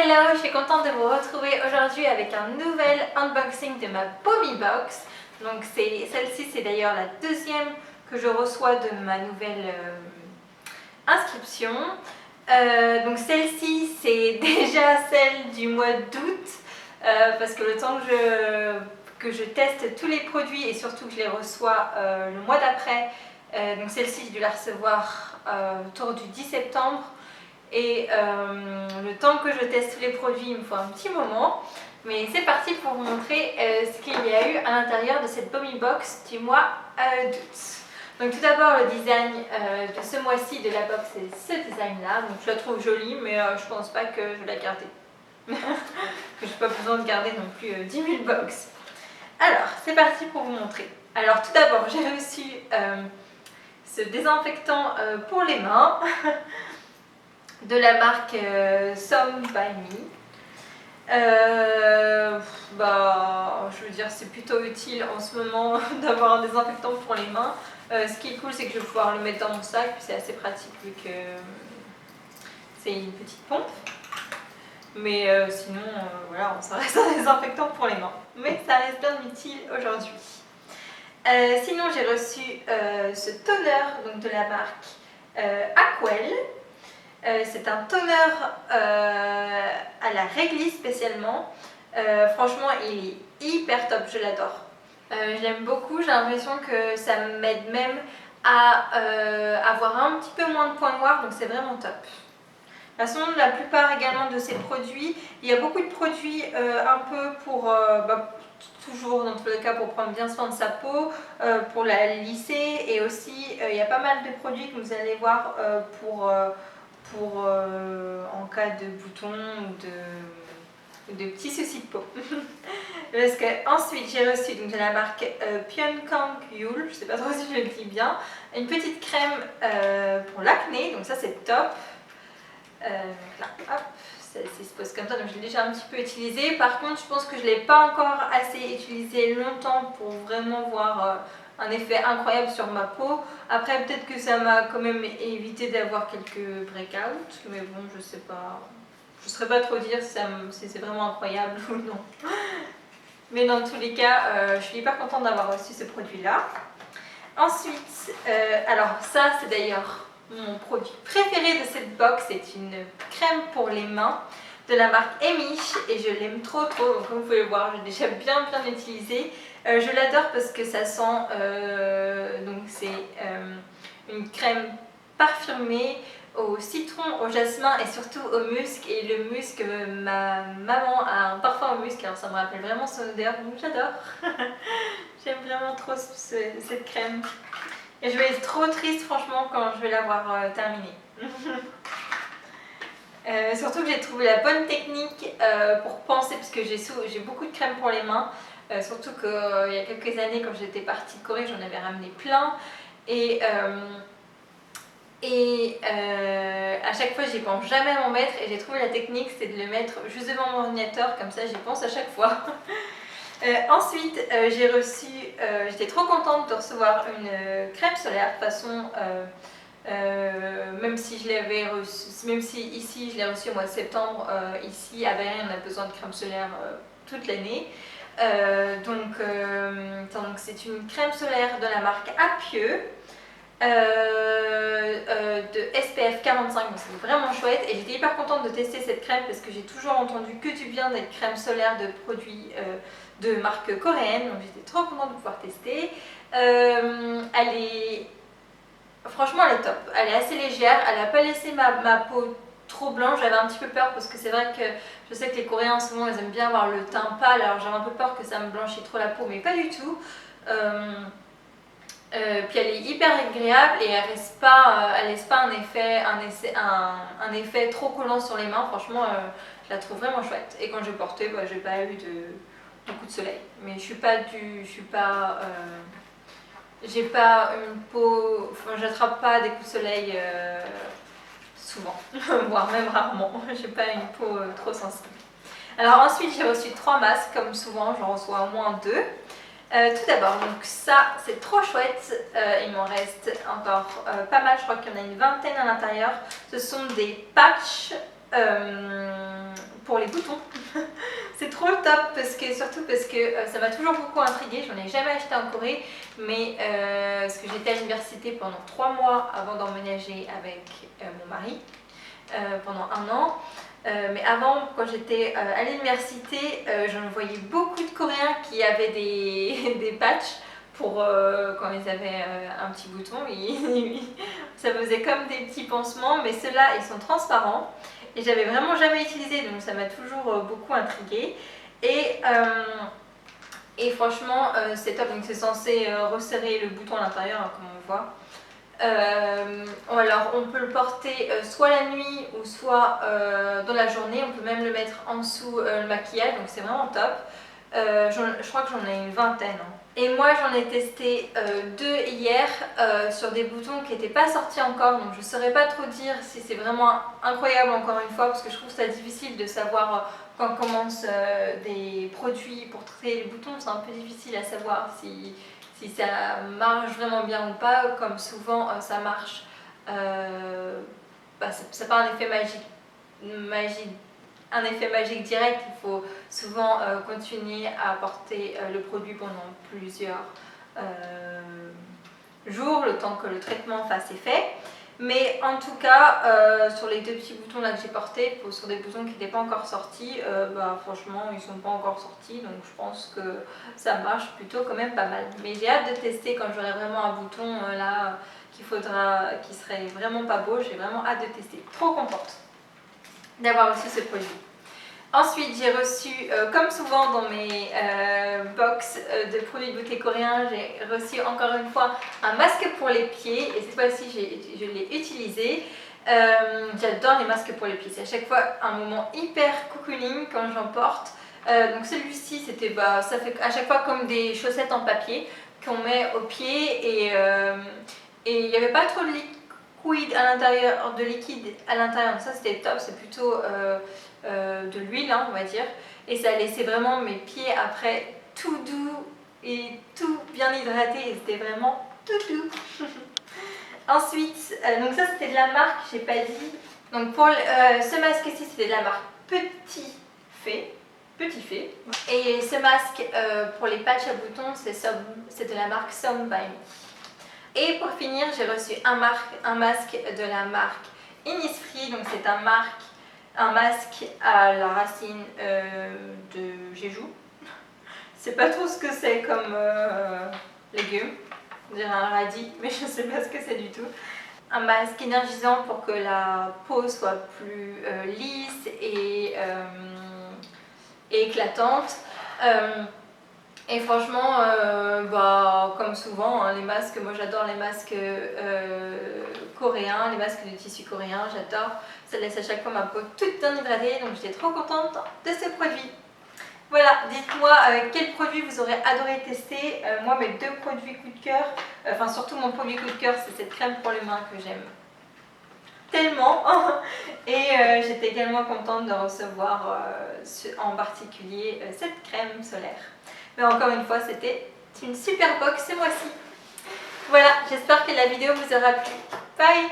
Hello, je suis contente de vous retrouver aujourd'hui avec un nouvel unboxing de ma Pommy Box. Donc celle-ci, c'est d'ailleurs la deuxième que je reçois de ma nouvelle inscription. Donc celle-ci, c'est déjà celle du mois d'août parce que le temps que je teste tous les produits et surtout que je les reçois le mois d'après, donc celle-ci, j'ai dû la recevoir autour du 10 septembre. Et le temps que je teste tous les produits, il me faut un petit moment. Mais c'est parti pour vous montrer ce qu'il y a eu à l'intérieur de cette Pommy Box du mois d'août. Donc tout d'abord, le design de ce mois-ci de la box, c'est ce design-là. Donc je la trouve jolie, mais je pense pas que je vais la garder. Que je n'ai pas besoin de garder non plus 10 000 box. Alors, c'est parti pour vous montrer. Alors tout d'abord, j'ai reçu ce désinfectant pour les mains. De la marque Some by Me. Je veux dire, c'est plutôt utile en ce moment d'avoir un désinfectant pour les mains. Ce qui est cool, c'est que je vais pouvoir le mettre dans mon sac, puis c'est assez pratique vu que c'est une petite pompe. Mais sinon, voilà, ça reste un désinfectant pour les mains. Mais ça reste bien utile aujourd'hui. Sinon, j'ai reçu ce toner donc, de la marque Aquel. C'est un toner à la réglisse spécialement. Franchement, il est hyper top, je l'adore. Je l'aime beaucoup, j'ai l'impression que ça m'aide même à avoir un petit peu moins de points noirs, donc c'est vraiment top. De toute façon, la plupart également de ces produits, il y a beaucoup de produits un peu pour, toujours dans tous les cas pour prendre bien soin de sa peau, pour la lisser, et aussi il y a pas mal de produits que vous allez voir pour en cas de boutons ou de petits soucis de peau. Parce que ensuite j'ai reçu donc de la marque Pyeongkang Yul, je sais pas trop si je le dis bien, une petite crème pour l'acné, donc ça c'est top. Là, hop, celle-ci se pose comme ça, donc je l'ai déjà un petit peu utilisée. Par contre, je pense que je ne l'ai pas encore assez utilisée longtemps pour vraiment voir un effet incroyable sur ma peau. Après, peut-être que ça m'a quand même évité d'avoir quelques breakouts, mais bon, je sais pas. Je ne saurais pas trop dire si c'est vraiment incroyable ou non. Mais dans tous les cas, je suis hyper contente d'avoir reçu ce produit-là. Ensuite, alors ça, c'est d'ailleurs mon produit préféré de cette box, c'est une crème pour les mains de la marque Emish et je l'aime trop. Donc comme vous pouvez le voir, j'ai déjà bien utilisé. Je l'adore parce que ça sent, donc c'est une crème parfumée au citron, au jasmin et surtout au musc. Et le musc, ma maman a un parfum au musc, alors ça me rappelle vraiment son odeur, donc j'adore. J'aime vraiment trop cette crème. Et je vais être trop triste franchement quand je vais l'avoir terminée. Surtout que j'ai trouvé la bonne technique pour penser, parce que j'ai beaucoup de crème pour les mains. Surtout qu'il y a quelques années, quand j'étais partie de Corée, j'en avais ramené plein. Et à chaque fois, j'y pense jamais à m'en mettre. Et j'ai trouvé la technique, c'est de le mettre juste devant mon ordinateur, comme ça j'y pense à chaque fois. Ensuite, j'ai reçu, j'étais trop contente de recevoir une crème solaire. De toute façon, même si ici je l'ai reçue au mois de septembre, ici à Bahreïn on a besoin de crème solaire toute l'année. Donc c'est une crème solaire de la marque Apieux. De SPF 45, donc c'est vraiment chouette et j'étais hyper contente de tester cette crème parce que j'ai toujours entendu que du bien des crèmes solaires de produits de marque coréenne, donc j'étais trop contente de pouvoir tester. Franchement elle est top, elle est assez légère, elle n'a pas laissé ma peau trop blanche. J'avais un petit peu peur parce que c'est vrai que je sais que les Coréens en ce moment ils aiment bien avoir le teint pâle, alors j'avais un peu peur que ça me blanchisse trop la peau, mais pas du tout. Puis elle est hyper agréable et elle laisse pas un effet trop collant sur les mains. Franchement, je la trouve vraiment chouette. Et quand je portais, j'ai pas eu de coup de soleil. Mais j'ai pas une peau, enfin, j'attrape pas des coups de soleil souvent, voire même rarement. J'ai pas une peau trop sensible. Alors ensuite, j'ai reçu 3 masques, comme souvent, j'en reçois au moins 2. Tout d'abord, donc ça c'est trop chouette, il m'en reste encore pas mal, je crois qu'il y en a une vingtaine à l'intérieur. Ce sont des patchs pour les boutons. C'est trop top surtout parce que ça m'a toujours beaucoup intriguée. J'en ai jamais acheté en Corée, mais parce que j'étais à l'université pendant 3 mois avant d'emménager avec mon mari pendant 1 an. Mais avant, quand j'étais à l'université, j'en voyais beaucoup de Coréens qui avaient des patchs pour quand ils avaient un petit bouton. Ça faisait comme des petits pansements, mais ceux-là, ils sont transparents. Et j'avais vraiment jamais utilisé, donc ça m'a toujours beaucoup intriguée. Et franchement, c'est top. Donc c'est censé resserrer le bouton à l'intérieur, hein, comme on voit. Alors on peut le porter soit la nuit ou soit dans la journée. On peut même le mettre en dessous le maquillage, donc c'est vraiment top. Je crois que j'en ai une vingtaine. Hein. Et moi j'en ai testé 2 hier sur des boutons qui n'étaient pas sortis encore, donc je ne saurais pas trop dire si c'est vraiment incroyable encore une fois, parce que je trouve ça difficile de savoir quand on commence des produits pour traiter les boutons. C'est un peu difficile à savoir si ça marche vraiment bien ou pas. Comme souvent ça marche, ça n'a pas un effet magique direct. Il faut souvent continuer à porter le produit pendant plusieurs jours, le temps que le traitement fasse effet. Mais en tout cas, sur les 2 petits boutons là que j'ai portés, sur des boutons qui n'étaient pas encore sortis, franchement ils ne sont pas encore sortis, donc je pense que ça marche plutôt quand même pas mal. Mais j'ai hâte de tester quand j'aurai vraiment un bouton là qui serait vraiment pas beau. J'ai vraiment hâte de tester. Trop contente d'avoir reçu ce produit. Ensuite, j'ai reçu, comme souvent dans mes box de produits de beauté coréens, j'ai reçu encore une fois un masque pour les pieds. Et cette fois-ci, je l'ai utilisé. J'adore les masques pour les pieds. C'est à chaque fois un moment hyper cocooning quand j'en porte. Donc celui-ci, ça fait à chaque fois comme des chaussettes en papier qu'on met aux pieds. Et il n'y avait pas trop de liquide à l'intérieur, donc ça c'était top. C'est plutôt de l'huile, hein, on va dire, et ça laissait vraiment mes pieds après tout doux et tout bien hydraté, et c'était vraiment tout doux. Ensuite, donc ça c'était de la marque, j'ai pas dit. Donc pour ce masque-ci, c'était de la marque Petit Fait. Et ce masque pour les patchs à boutons, c'est de la marque Some by Me. Et pour finir, j'ai reçu un masque de la marque Innisfree. Donc c'est un masque à la racine de Jeju. Je sais pas trop ce que c'est comme légume. On dirait un radis, mais je sais pas ce que c'est du tout. Un masque énergisant pour que la peau soit plus lisse et éclatante. Et franchement, comme souvent, hein, les masques, moi j'adore les masques coréens, les masques de tissu coréen, j'adore. Ça laisse à chaque fois ma peau toute bien hydratée, donc j'étais trop contente de ce produit. Voilà, dites-moi quel produit vous aurez adoré tester. Moi, mes 2 produits coup de cœur, surtout mon premier coup de cœur, c'est cette crème pour les mains que j'aime tellement. Et j'étais également contente de recevoir en particulier cette crème solaire. Mais encore une fois, c'était une super box ce mois-ci. Voilà, j'espère que la vidéo vous aura plu. Bye!